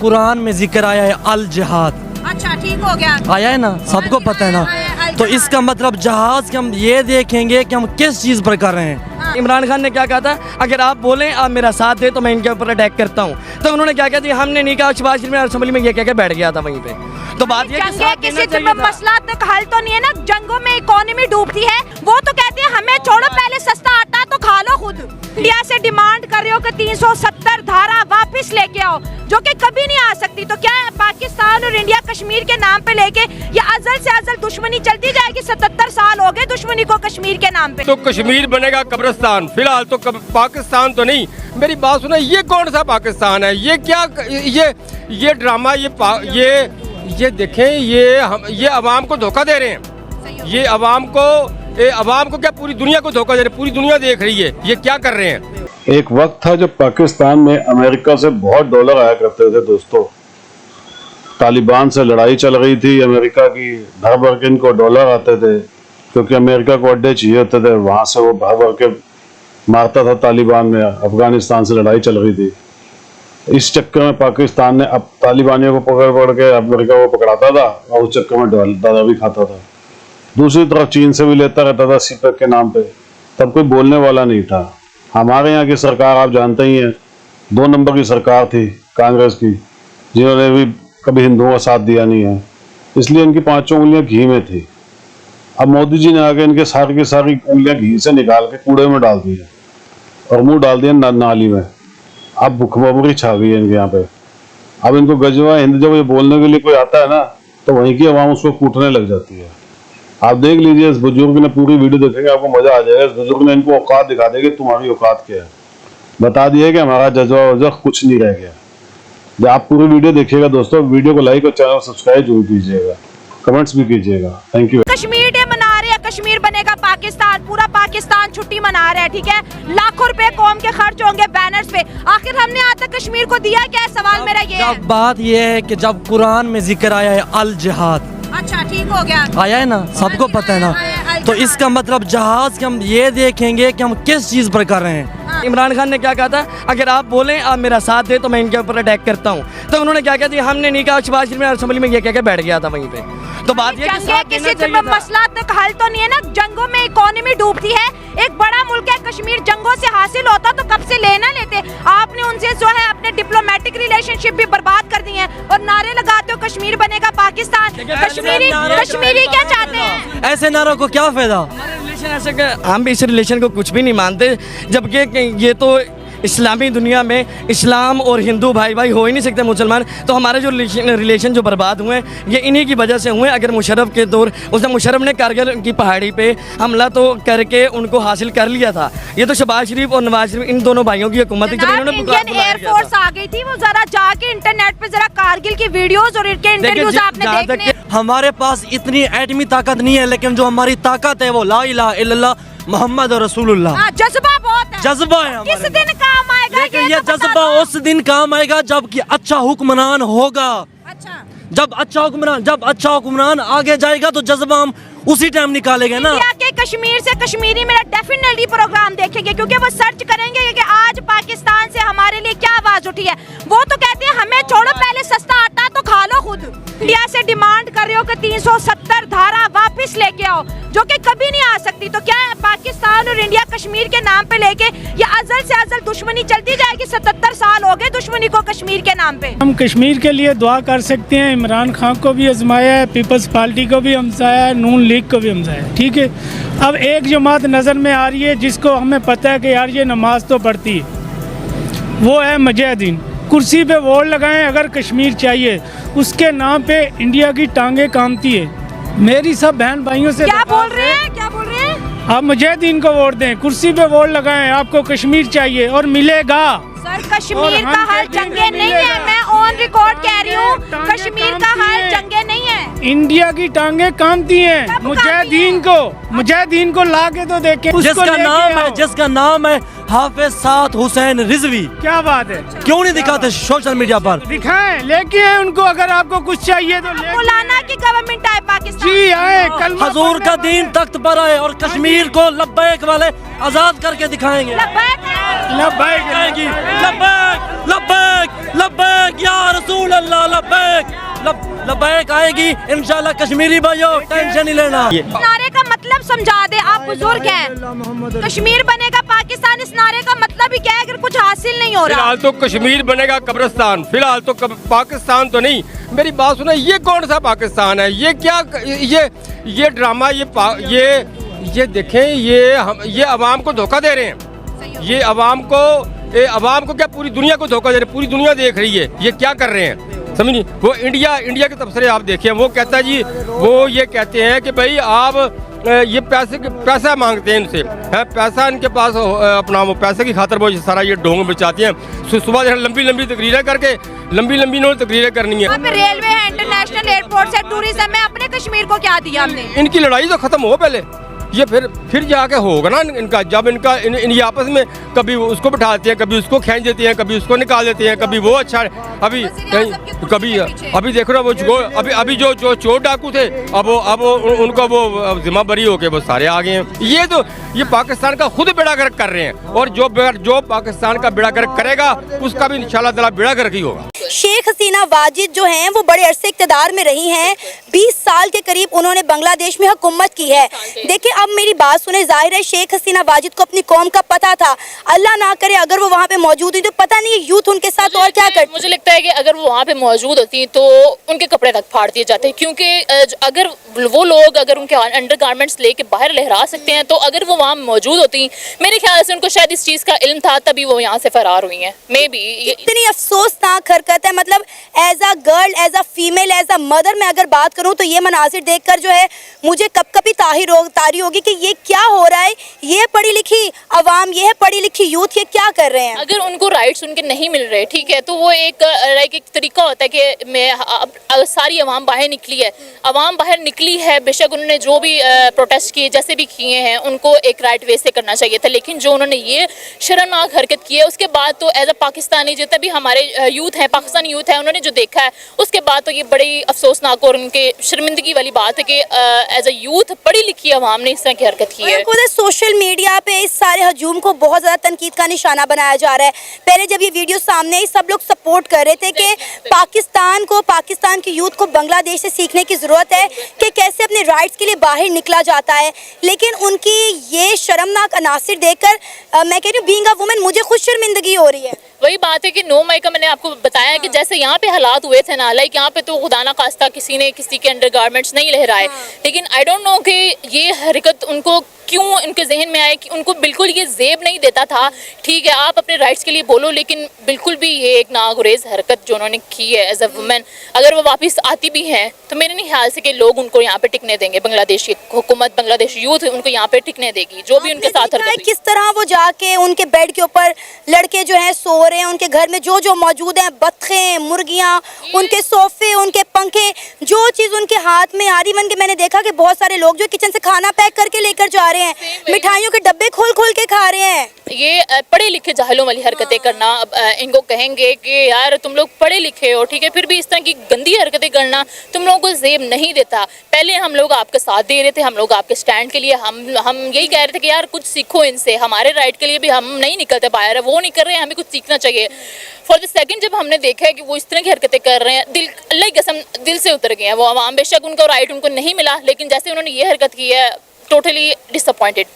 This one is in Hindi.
कुरान में जिक्र आया है अल जिहाद, अच्छा ठीक हो गया, आया है ना, सबको पता है ना। तो इसका मतलब जहाज के हम ये देखेंगे कि हम किस चीज़ पर कर रहे हैं। इमरान खान ने क्या कहा था, अगर आप बोलें आप मेरा साथ दे तो मैं इनके ऊपर अटैक करता हूँ। तो उन्होंने क्या किया, हमने नहीं कहा, शहबाज शरीफ ने असेंबली में ये कह के बैठ गया था वहीं पे। तो बात ये किसी मसला तक हल तो नहीं है ना, जंगों में इकोनॉमी डूबती है। वो तो कहते हैं हमें छोड़ो, पहले सस्ता आटा तो खा लो खुद। इंडिया से डिमांड कर रहे हो कि 370 धारा वापस लेके आओ, जो कि कभी नहीं आ सकती। तो क्या पाकिस्तान और इंडिया कश्मीर के नाम पे लेके ये अजल से अजल दुश्मनी चलती जाएगी? 77 साल हो गए दुश्मनी को कश्मीर के नाम पे। तो कश्मीर बनेगा कब्रिस्तान, फिलहाल तो पाकिस्तान तो नहीं। मेरी बात सुनो, ये कौन सा पाकिस्तान है? ये क्या ये ड्रामा, ये देखें, ये अवाम को धोखा दे रहे हैं। ये अवाम को क्या पूरी दुनिया को धोखा दे रहे हैं? पूरी दुनिया देख रही है ये क्या कर रहे हैं। एक वक्त था जब पाकिस्तान में अमेरिका से बहुत डॉलर आया करते थे दोस्तों। तालिबान से लड़ाई चल रही थी अमेरिका की, भर भर के इनको डॉलर आते थे, क्योंकि अमेरिका को अड्डे चाहिए होते थे, वहां से वो भर भर के मारता था तालिबान में। अफगानिस्तान से लड़ाई चल रही थी, इस चक्कर में पाकिस्तान ने अब तालिबानियों को पकड़ के अमेरिका को पकड़ाता था और उस चक्कर में डॉलर भी खाता था। दूसरी तरफ चीन से भी लेता रहता था सीपेक के नाम पे। तब कोई बोलने वाला नहीं था। हमारे यहाँ की सरकार आप जानते ही हैं, 2 नंबर की सरकार थी कांग्रेस की, जिन्होंने भी कभी हिंदुओं का साथ दिया नहीं है, इसलिए इनकी 5 उंगलियां घी में थी। अब मोदी जी ने आके इनके सारी की सारी उंगलियां घी से निकाल के कूड़े में डाल दी है और मुंह डाल दिया नाली में। अब भुखमरी छा गई है इनके यहाँ पे। अब इनको गजवा हिंद जब ये बोलने के लिए कोई आता है ना, तो वहीं की आवाम उसको कूटने लग जाती है। आप देख लीजिए, इस बुजुर्ग ने पूरी वीडियो देखेंगे आपको मजा आ जाएगा। इस बुजुर्ग ने इनको औकात दिखा देगी, तुम्हारी औकात क्या है, बता दिया कि हमारा जज्बा वजह कुछ नहीं रह गया। जब आप पूरी वीडियो देखिएगा दोस्तों, वीडियो को लाइक और चैनल सब्सक्राइब जरूर कीजिएगा, कमेंट्स भी कीजिएगा। Thank you. कश्मीर डे मना रहे हैं, कश्मीर बनेगा पाकिस्तान, पूरा पाकिस्तान छुट्टी मना रहा है, ठीक है। लाखों रुपए कौम के खर्च होंगे बैनर्स पे। आखिर हमने आज तक कश्मीर को दिया क्या? सवाल मेरा ये है। बात ये है कि जब कुरान में जिक्र आया है अल जिहाद, अच्छा ठीक हो गया, आया है ना, सबको पता है ना। तो इसका मतलब जहाज के हम ये देखेंगे कि हम किस चीज़ पर कर रहे हैं। इमरान खान ने क्या कहा था, अगर आप बोलें आप मेरा साथ दे तो मैं इनके ऊपर अटैक करता हूँ। तो उन्होंने क्या किया, हमने नहीं कहा, शहबाज शरीफ ने असेंबली में ये कह के बैठ गया था वहीं पे। तो बात ये किसी मसला तक हल तो नहीं है ना, जंगों में इकोनॉमी डूबती है। एक बड़ा मुल्क है कश्मीर, जंगों से हासिल होता तो कब से लेना लेते। आपने उनसे जो है अपने डिप्लोमेटिक रिलेशनशिप भी बर्बाद कर दी है और नारे लगाते हो कश्मीर बनेगा पाकिस्तान। कश्मीरी क्या चाहते हैं? ऐसे नारों को क्या फायदा? ऐसे हम भी इस रिलेशन को कुछ भी नहीं मानते, जबकि ये तो इस्लामी दुनिया में इस्लाम और हिंदू भाई भाई हो ही नहीं सकते मुसलमान। तो हमारे जो रिलेशन जो बर्बाद हुए हैं ये इन्हीं की वजह से हुए। अगर मुशर्रफ के दौर, उसने मुशर्रफ ने कारगिल की पहाड़ी पे हमला तो करके उनको हासिल कर लिया था। ये तो शहबाज शरीफ और नवाज शरीफ इन दोनों भाइयों की हुकूमत थी। इंडियन एयरफोर्स आ गई थी, वो जरा जाके इंटरनेट पे जरा कारगिल की वीडियोस और इनके इंटरव्यूज आपने देखने। हमारे पास इतनी एटमी ताकत नहीं है, लेकिन जो हमारी ताकत है वो ला इलाहा इल्लल्लाह मोहम्मद और रसूलुल्लाह। जज्बा बहुत है, जज्बा है। किस दिन काम आएगा? लेकिन ये जज्बा उस दिन काम आएगा जबकि अच्छा हुक्मरान होगा। अच्छा, जब अच्छा हुक्मरान आगे जाएगा तो जज्बा हम उसी टाइम निकालेंगे ना। इंडिया के कश्मीर से कश्मीरी मेरा डेफिनेटली प्रोग्राम देखेंगे, क्योंकि वो सर्च करेंगे कि आज पाकिस्तान से हमारे लिए क्या आवाज उठी है। वो तो कहते हैं हमें छोड़ो, पहले सस्ता आटा तो खा लो खुद। इंडिया से डिमांड कर रहे हो कि 370 धारा वापस लेके आओ, जो कि कभी नहीं आ सकती। तो क्या पाकिस्तान और इंडिया कश्मीर के नाम पे लेके ये अजल से अजल दुश्मनी चलती जाएगी? 77 साल हो गए दुश्मनी को कश्मीर के नाम पे। हम कश्मीर के लिए दुआ कर सकते हैं। इमरान खान को भी आजमाया है, पीपल्स पार्टी को भी हमसाया है, नून लीग को भी हमसाया है, ठीक है। अब एक जमात नज़र में आ रही है जिसको हमें पता है कि यार ये नमाज तो पढ़ती है, वो है मुजाहिदीन। कुर्सी पे वोट लगाएं अगर कश्मीर चाहिए, उसके नाम पे इंडिया की टांगे कामती है। मेरी सब बहन भाइयों से क्या बोल रहे हैं? आप मुजाहिदीन को वोट दें, कुर्सी पे वोट लगाएं, आपको कश्मीर चाहिए और मिलेगा। सर कश्मीर का हल जंगे नहीं है, मैं ऑन रिकॉर्ड कह रही हूँ, कश्मीर का हल जंगे नहीं है। इंडिया की टांगे कामती हैं। मुजाहिदीन को ला के तो देखें। जिसका नाम है हाफिज साद हुसैन रिजवी। क्या बात है, क्यों नहीं दिखाते सोशल मीडिया पर? दिखाएं, लेके आए उनको। अगर आपको कुछ चाहिए तो मौलाना की गवर्नमेंट आए पाकिस्तान, जी आए, हजूर का दीन तख्त पर आए और कश्मीर को लब्बैक वाले आजाद करके दिखाएंगे। लब्बैक लब्बैक लब्बैक लब्बैक या रसूल लबैक आएगी इंशाल्लाह। कश्मीरी भाइयों टेंशन नहीं लेना। इस नारे का मतलब समझा दे, आप बुजुर्ग हैं। कश्मीर बनेगा पाकिस्तान, इस नारे का मतलब ही क्या है अगर कुछ हासिल नहीं हो रहा? फिलहाल तो कश्मीर बनेगा कब्रिस्तान, फिलहाल तो पाकिस्तान तो नहीं। मेरी बात सुनो, ये कौन सा पाकिस्तान है? ये क्या ये ड्रामा, ये देखें, ये अवाम को धोखा दे रहे हैं। ये अवाम को क्या पूरी दुनिया को धोखा दे रहे हैं? पूरी दुनिया देख रही है ये क्या कर रहे हैं, समझिए। वो इंडिया के तबसरे आप देखें, वो कहता है जी, वो ये कहते हैं कि भाई आप ये पैसा मांगते हैं इनसे, है पैसा इनके पास अपना, वो पैसे की खातर वो सारा ये ढोंग बचाते हैं। सुबह लंबी तकरीरें करके लंबी इन्होंने तकरीरें करनी है। यहाँ पे रेलवे है, इंटरनेशनल एयरपोर्ट है, टूरिज्म है, अपने कश्मीर को क्या दिया हमने? इनकी लड़ाई तो खत्म हो पहले, ये फिर जाके होगा ना इनका। जब इनका इन आपस में कभी उसको बिठाते हैं, कभी उसको खींच देते हैं, कभी उसको निकाल देते हैं, कभी वो अच्छा अभी कभी अभी देख रहे हो वो अभी जो चोर डाकू थे, अब उनको वो जिम्मा बरी होके वो सारे आ गए हैं। ये पाकिस्तान का खुद बेड़ा गर्क कर रहे हैं, और जो पाकिस्तान का बेड़ा गर्क करेगा उसका भी इंशाल्लाह ताला बेड़ा गर्क ही होगा। शेख हसीना वाजिद जो हैं वो बड़े अरसे इक़्तिदार में रही हैं, 20 साल के करीब उन्होंने बांग्लादेश में हुकूमत की है। देखिए अब मेरी बात सुने, जाहिर है शेख हसीना वाजिद को अपनी कौम का पता था, अल्लाह ना करे अगर वो वहाँ पे मौजूद हुई तो पता नहीं यूथ उनके साथ और क्या करती। मुझे लगता है कि अगर वो वहाँ पे मौजूद होती तो उनके कपड़े तक फाड़ दिए जाते, क्योंकि अगर वो लोग अगर उनके अंडर गारमेंट्स लेके बाहर लहरा सकते हैं तो अगर वो वहाँ मौजूद होती, मेरे ख्याल से उनको शायद इस चीज़ का इल्म था, तभी वो यहाँ से फरार हुई हैं। मे बी इतनी अफसोसनाक हरकत है, मतलब as a girl, as a female, as a mother मैं अगर बात करूँ तो ये मनाजिर देखकर जो है मुझे कभी तारी होगी कि ये क्या हो रहा है। ये पढ़ी लिखी अवाम, ये है पढ़ी लिखी यूथ, ये क्या कर रहे हैं? अगर उनको राइट्स उनके नहीं मिल रहे, ठीक है, तो वो एक तरीका होता है कि मैं सारी अवाम बाहर निकली है, अवाम बाहर निकली है, बेशक उन्होंने जो भी प्रोटेस्ट किए जैसे भी किए हैं उनको एक राइट वे से करना चाहिए था, लेकिन जो उन्होंने ये शर्मनाक हरकत की है उसके बाद तो एज अ पाकिस्तानी जितने भी हमारे यूथ हैं, पाकिस्तानी यूथ है, उन्होंने जो देखा है उसके बाद तो ये बड़ी अफसोसनाक और उनके शर्मिंदगी वाली बात है कि एज अ यूथ पढ़ी लिखी अवाम ने इस तरह की हरकत की है। खुद सोशल मीडिया पे इस सारे हजूम को बहुत ज़्यादा तनकीद का निशाना बनाया जा रहा है। पहले जब ये वीडियो सामने आई सब लोग सपोर्ट कर रहे थे कि पाकिस्तान की यूथ को बांग्लादेश से सीखने की ज़रूरत है कि कैसे अपने राइट्स के लिए बाहर निकला जाता है, लेकिन उनकी ये शर्मनाक अनासिर देखकर मैं कह रही हूँ बीइंग अ वुमेन मुझे खुद शर्मिंदगी हो रही है। वही बात है कि 9 मई का मैंने आपको बताया कि जैसे यहाँ पे हालात हुए थे ना, लाइक यहाँ पे तो खुदा ना खास्ता किसी ने किसी के अंडर गारमेंट्स नहीं लहराए, लेकिन आई डोंट नो कि ये हरकत उनको क्यों उनके जहन में आए कि उनको बिल्कुल ये जेब नहीं देता था। ठीक है आप अपने राइट्स के लिए बोलो, लेकिन बिल्कुल भी ये एक नागुरेज हरकत जो उन्होंने की है एज अ वुमेन, अगर वो वापस आती भी हैं तो मेरे नहीं ख्याल से कि लोग उनको यहाँ पे टिकने देंगे, बांग्लादेश की हुकूमत, बांग्लादेश यूथ उनको यहाँ पे टिकने देगी जो भी उनके साथ हरकत। किस तरह वो जाके उनके बेड के ऊपर लड़के जो हैं सो रहे हैं, उनके घर में जो मौजूद हैं, बत्खें, मुर्गियाँ, उनके सोफे, उनके पंखे, जो चीज़ उनके हाथ में आ रही, बन के मैंने देखा कि बहुत सारे लोग जो किचन से खाना पैक करके लेकर जा रहे हैं, मिठाइयों के डब्बे खोल के खा रहे हैं। ये पढ़े लिखे जाहिलों वाली हरकतें करना, इनको कहेंगे कि यार तुम लोग पढ़े लिखे हो, ठीक है, फिर भी इस तरह की गंदी हरकतें करना तुम लोगों को जेब नहीं देता। पहले हम लोग आपका साथ दे रहे थे, हम लोग आपके स्टैंड के लिए हम यही कह रहे थे कि यार कुछ सीखो इनसे, हमारे राइट के लिए भी हम नहीं निकलते बाहर, वो नहीं कर रहे हैं, हमें कुछ सीखना चाहिए। फॉर द सेकंड जब हमने देखा है कि वो इस तरह की हरकतें कर रहे हैं, दिल अल्लाह की कसम दिल से उतर गए हैं वो अवाम। बेशक उनको राइट उनको नहीं मिला, लेकिन जैसे उन्होंने ये हरकत की है, टोटली डिसअपॉइंटेड।